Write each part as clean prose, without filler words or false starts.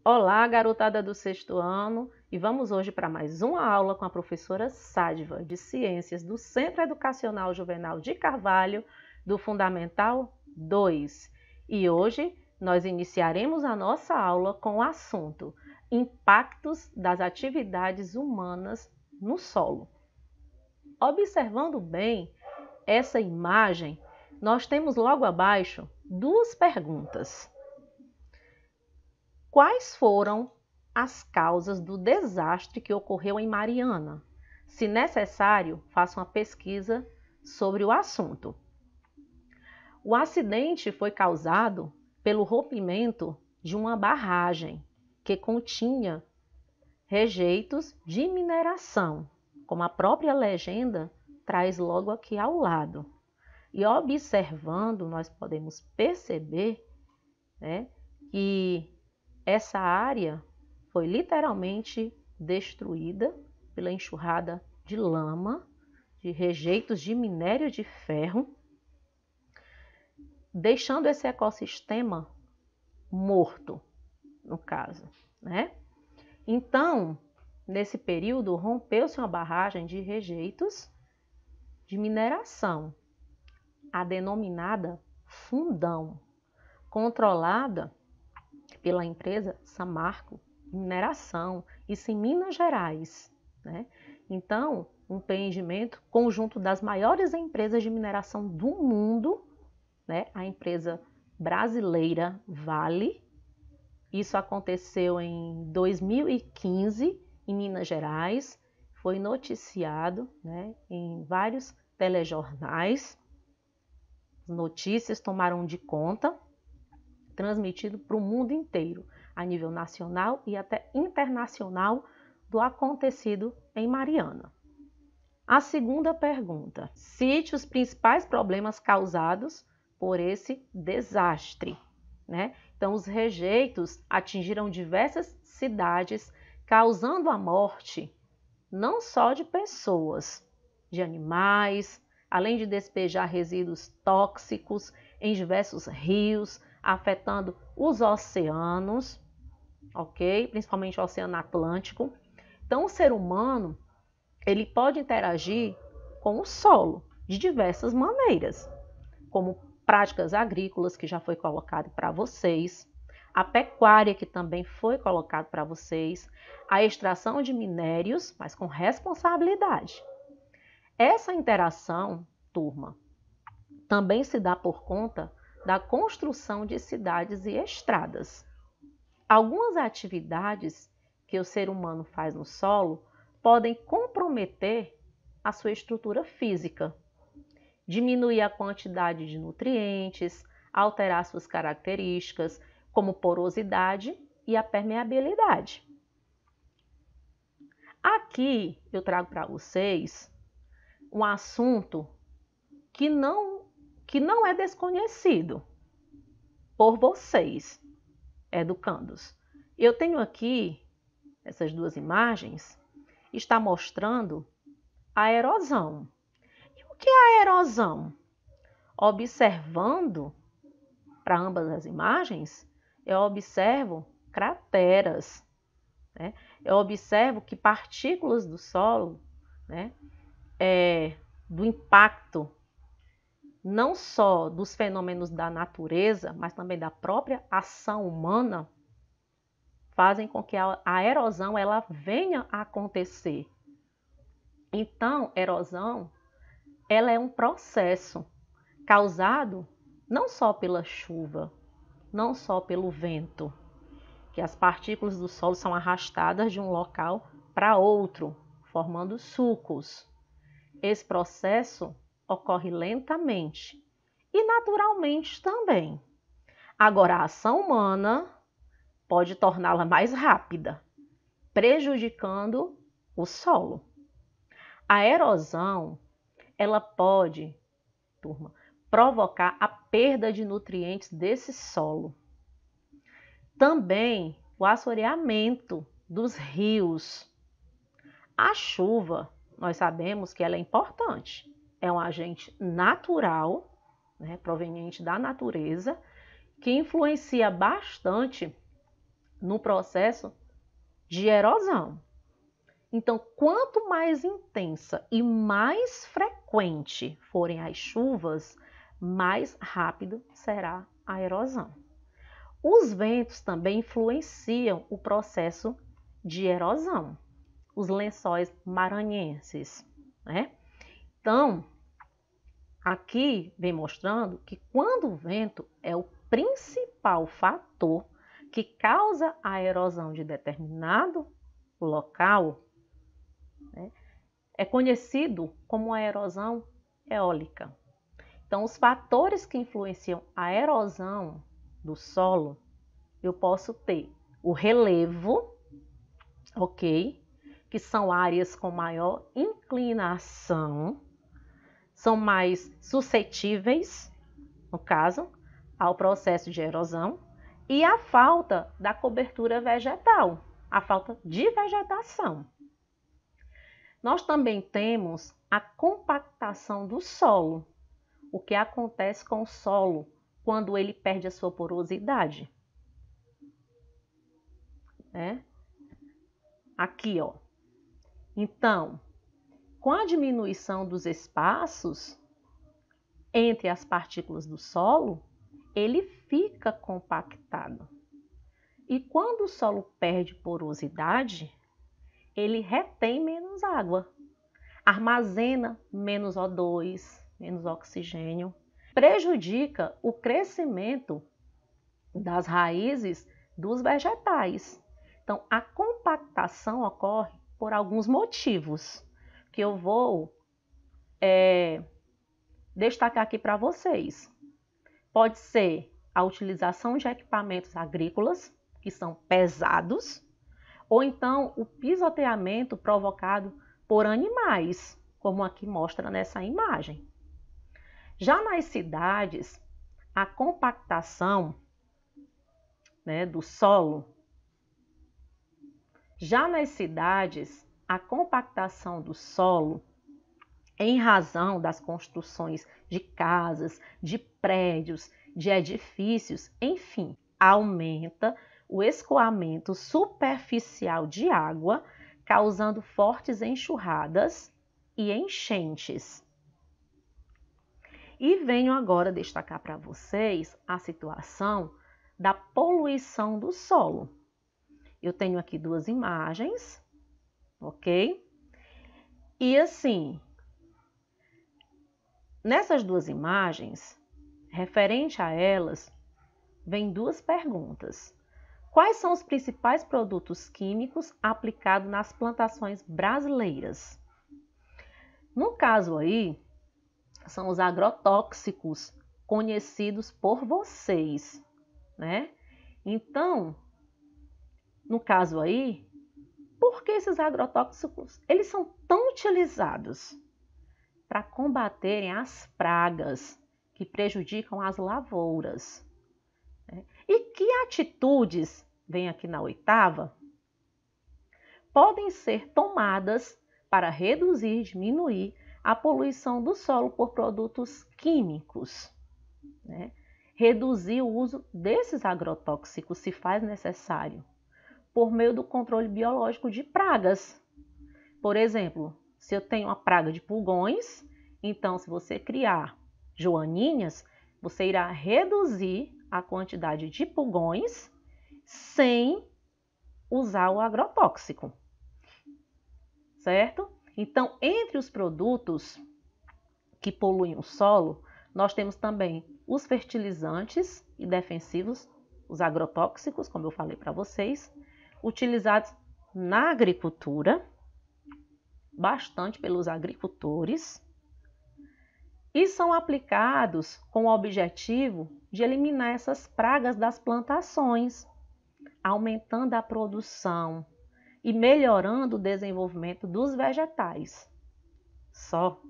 Olá, garotada do sexto ano, e vamos hoje para mais uma aula com a professora Sádiva, de Ciências do Centro Educacional Juvenal de Carvalho, do Fundamental 2. E hoje nós iniciaremos a nossa aula com o assunto Impactos das atividades humanas no solo. Observando bem essa imagem, nós temos logo abaixo duas perguntas. Quais foram as causas do desastre que ocorreu em Mariana? Se necessário, faça uma pesquisa sobre o assunto. O acidente foi causado pelo rompimento de uma barragem que continha rejeitos de mineração, como a própria legenda traz logo aqui ao lado. E observando, nós podemos perceber, que essa área foi literalmente destruída pela enxurrada de lama, de rejeitos de minério de ferro, deixando esse ecossistema morto, no caso, Então, nesse período, rompeu-se uma barragem de rejeitos de mineração, a denominada Fundão, controlada pela empresa Samarco Mineração, isso em Minas Gerais. Então, um empreendimento conjunto das maiores empresas de mineração do mundo, a empresa brasileira Vale. Isso aconteceu em 2015 em Minas Gerais, foi noticiado em vários telejornais, notícias tomaram de conta, transmitido para o mundo inteiro, a nível nacional e até internacional, do acontecido em Mariana. A segunda pergunta: cite os principais problemas causados por esse desastre. Então, os rejeitos atingiram diversas cidades, causando a morte não só de pessoas, de animais, além de despejar resíduos tóxicos em diversos rios, afetando os oceanos, principalmente o Oceano Atlântico. Então, o ser humano ele pode interagir com o solo de diversas maneiras, como práticas agrícolas, que já foi colocado para vocês, a pecuária, que também foi colocado para vocês, a extração de minérios, mas com responsabilidade. Essa interação, turma, também se dá por conta da construção de cidades e estradas. Algumas atividades que o ser humano faz no solo podem comprometer a sua estrutura física, diminuir a quantidade de nutrientes, alterar suas características, como porosidade e a permeabilidade. Aqui eu trago para vocês um assunto que não é desconhecido por vocês, educandos. Eu tenho aqui essas duas imagens, está mostrando a erosão. E o que é a erosão? Observando para ambas as imagens, eu observo crateras, eu observo que partículas do solo, do impacto não só dos fenômenos da natureza, mas também da própria ação humana, fazem com que a erosão ela venha a acontecer. Então, erosão ela é um processo causado não só pela chuva, não só pelo vento, que as partículas do solo são arrastadas de um local para outro, formando sulcos. Esse processo ocorre lentamente e naturalmente também. Agora, a ação humana pode torná-la mais rápida, prejudicando o solo. A erosão, ela pode, turma, provocar a perda de nutrientes desse solo. Também o assoreamento dos rios. A chuva, nós sabemos que ela é importante. É um agente natural, proveniente da natureza, que influencia bastante no processo de erosão. Então, quanto mais intensa e mais frequente forem as chuvas, mais rápido será a erosão. Os ventos também influenciam o processo de erosão, os lençóis maranhenses, né? Então, aqui vem mostrando que quando o vento é o principal fator que causa a erosão de determinado local, né, é conhecido como a erosão eólica. Então, os fatores que influenciam a erosão do solo, eu posso ter o relevo, ok? Que são áreas com maior inclinação, são mais suscetíveis, no caso, ao processo de erosão, e a falta da cobertura vegetal, a falta de vegetação. Nós também temos a compactação do solo, o que acontece com o solo quando ele perde a sua porosidade. Aqui, ó. Então, com a diminuição dos espaços entre as partículas do solo, ele fica compactado. E quando o solo perde porosidade, ele retém menos água, armazena menos O2, menos oxigênio, prejudica o crescimento das raízes dos vegetais. Então, a compactação ocorre por alguns motivos que eu vou destacar aqui para vocês. Pode ser a utilização de equipamentos agrícolas, que são pesados, ou então o pisoteamento provocado por animais, como aqui mostra nessa imagem. Já nas cidades, a compactação, né, do solo, em razão das construções de casas, de prédios, de edifícios, enfim, aumenta o escoamento superficial de água, causando fortes enxurradas e enchentes. E venho agora destacar para vocês a situação da poluição do solo. Eu tenho aqui duas imagens, ok? E assim, nessas duas imagens, referente a elas, vem duas perguntas. Quais são os principais produtos químicos aplicados nas plantações brasileiras? No caso aí, são os agrotóxicos conhecidos por vocês, né? Então, no caso aí, por que esses agrotóxicos eles são tão utilizados? Para combaterem as pragas que prejudicam as lavouras. E que atitudes, vem aqui na oitava, podem ser tomadas para reduzir e diminuir a poluição do solo por produtos químicos? Reduzir o uso desses agrotóxicos se faz necessário por meio do controle biológico de pragas. Por exemplo, se eu tenho uma praga de pulgões, então se você criar joaninhas, você irá reduzir a quantidade de pulgões sem usar o agrotóxico, certo? Então, entre os produtos que poluem o solo, nós temos também os fertilizantes e defensivos, os agrotóxicos, como eu falei para vocês, utilizados na agricultura, bastante pelos agricultores, e são aplicados com o objetivo de eliminar essas pragas das plantações, aumentando a produção e melhorando o desenvolvimento dos vegetais. Só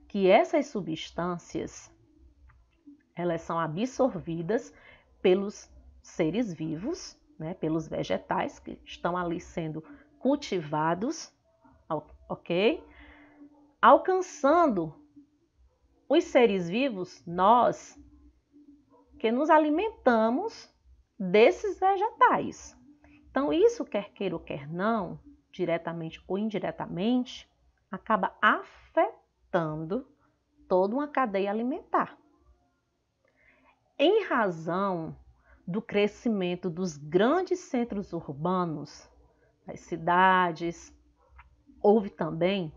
que essas substâncias, elas são absorvidas pelos seres vivos, né, pelos vegetais que estão ali sendo cultivados, ok? Alcançando os seres vivos, nós, que nos alimentamos desses vegetais. Então, isso, quer queira ou quer não, diretamente ou indiretamente, acaba afetando toda uma cadeia alimentar. Em razão do crescimento dos grandes centros urbanos, das cidades, houve também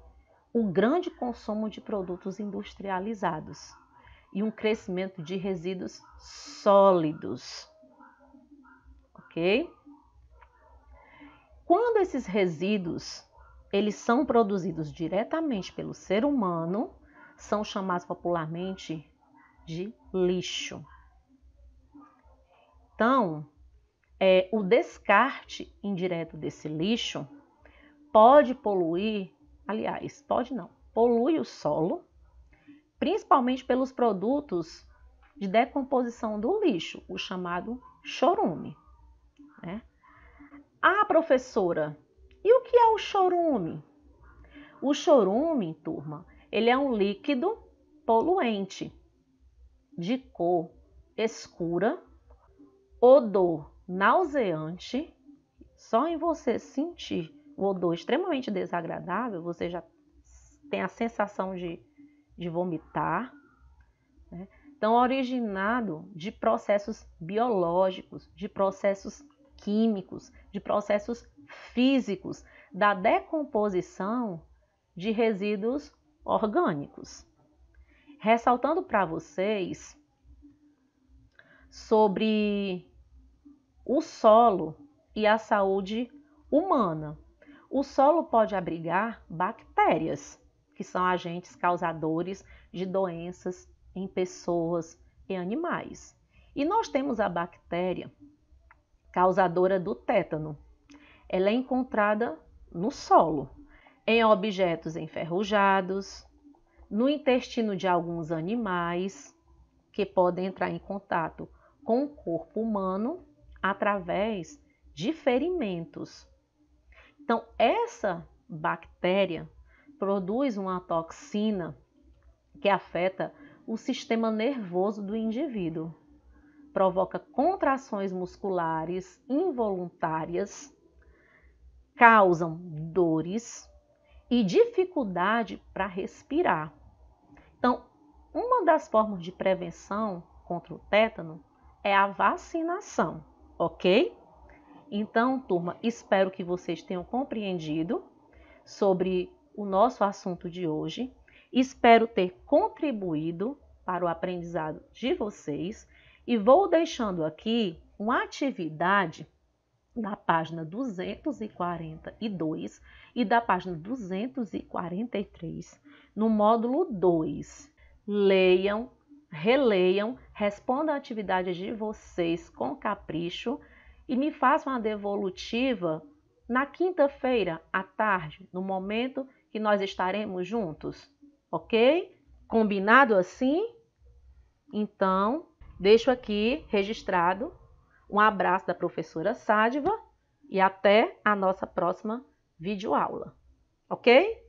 um grande consumo de produtos industrializados e um crescimento de resíduos sólidos, ok? Quando esses resíduos eles são produzidos diretamente pelo ser humano, são chamados popularmente de lixo. Então, o descarte indireto desse lixo pode poluir, aliás, pode não, polui o solo, principalmente pelos produtos de decomposição do lixo, o chamado chorume, né? Ah, professora, e o que é o chorume? O chorume, turma, ele é um líquido poluente de cor escura, odor nauseante. Só em você sentir o odor extremamente desagradável, você já tem a sensação de vomitar, né? Então, originado de processos biológicos, de processos químicos, de processos físicos, da decomposição de resíduos orgânicos. Ressaltando para vocês sobre o solo e a saúde humana. O solo pode abrigar bactérias, que são agentes causadores de doenças em pessoas e animais. E nós temos a bactéria causadora do tétano. Ela é encontrada no solo, em objetos enferrujados, no intestino de alguns animais, que podem entrar em contato com o corpo humano através de ferimentos. Então, essa bactéria produz uma toxina que afeta o sistema nervoso do indivíduo, provoca contrações musculares involuntárias, causam dores e dificuldade para respirar. Então, uma das formas de prevenção contra o tétano é a vacinação, ok? Então, turma, espero que vocês tenham compreendido sobre o nosso assunto de hoje. Espero ter contribuído para o aprendizado de vocês e vou deixando aqui uma atividade da página 242 e da página 243, no módulo 2. Leiam, releiam, respondam a atividade de vocês com capricho e me façam a devolutiva na quinta-feira à tarde, no momento que nós estaremos juntos, ok? Combinado assim? Então, deixo aqui registrado um abraço da professora Sádiva e até a nossa próxima videoaula, ok?